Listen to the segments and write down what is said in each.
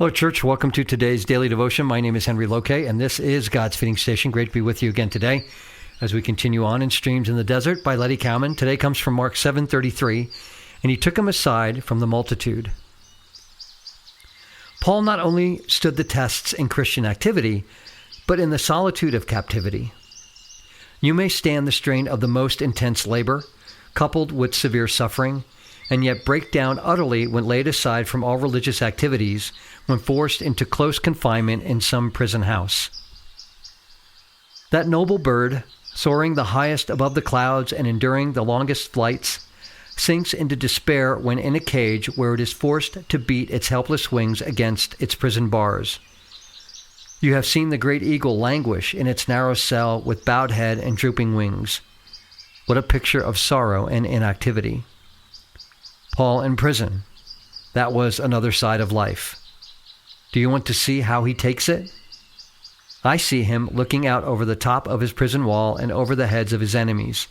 Hello, church. Welcome to today's daily devotion. My name is Henry Loke, and this is God's Feeding Station. Great to be with you again today as we continue on in Streams in the Desert by Letty Cowman. Today comes from Mark 7:33, and he took him aside from the multitude. Paul not only stood the tests in Christian activity, but in the solitude of captivity. You may stand the strain of the most intense labor, coupled with severe suffering, and yet break down utterly when laid aside from all religious activities when forced into close confinement in some prison house. That noble bird, soaring the highest above the clouds and enduring the longest flights, sinks into despair when in a cage where it is forced to beat its helpless wings against its prison bars. You have seen the great eagle languish in its narrow cell with bowed head and drooping wings. What a picture of sorrow and inactivity. Paul in prison. That was another side of life. Do you want to see how he takes it? I see him looking out over the top of his prison wall and over the heads of his enemies.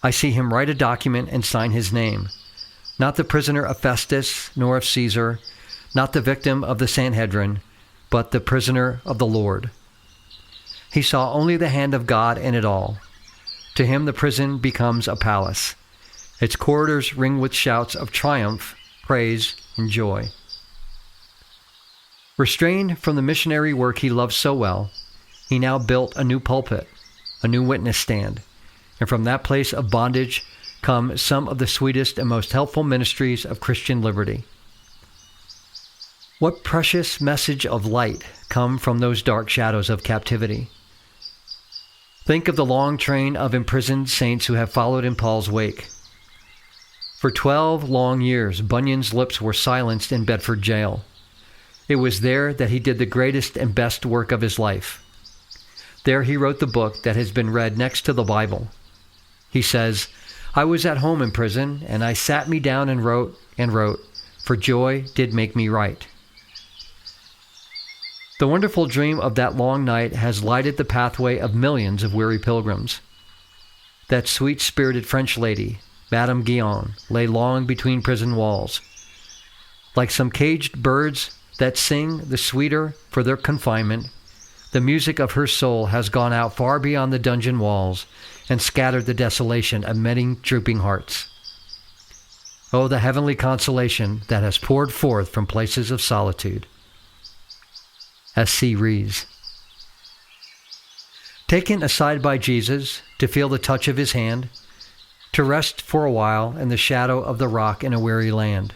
I see him write a document and sign his name. Not the prisoner of Festus, nor of Caesar, not the victim of the Sanhedrin, but the prisoner of the Lord. He saw only the hand of God in it all. To him the prison becomes a palace. Its corridors ring with shouts of triumph, praise, and joy. Restrained from the missionary work he loved so well, he now built a new pulpit, a new witness stand, and from that place of bondage come some of the sweetest and most helpful ministries of Christian liberty. What precious message of light come from those dark shadows of captivity? Think of the long train of imprisoned saints who have followed in Paul's wake. For 12 long years, Bunyan's lips were silenced in Bedford jail. It was there that he did the greatest and best work of his life. There he wrote the book that has been read next to the Bible. He says, "I was at home in prison, and I sat me down and wrote, for joy did make me write." The wonderful dream of that long night has lighted the pathway of millions of weary pilgrims. That sweet-spirited French lady, Madame Guyon, lay long between prison walls. Like some caged birds that sing the sweeter for their confinement, the music of her soul has gone out far beyond the dungeon walls and scattered the desolation of many drooping hearts. Oh, the heavenly consolation that has poured forth from places of solitude. S.C. Rees. Taken aside by Jesus to feel the touch of his hand, to rest for a while in the shadow of the rock in a weary land.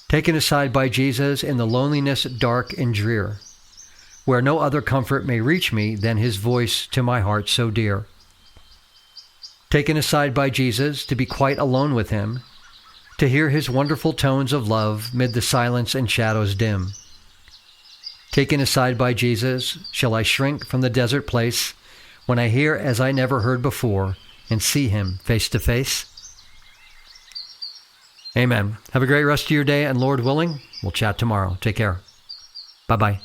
Taken aside by Jesus in the loneliness dark and drear, where no other comfort may reach me than his voice to my heart so dear. Taken aside by Jesus to be quite alone with him, to hear his wonderful tones of love mid the silence and shadows dim. Taken aside by Jesus, shall I shrink from the desert place when I hear as I never heard before and see him face to face? Amen. Have a great rest of your day, and Lord willing, we'll chat tomorrow. Take care. Bye-bye.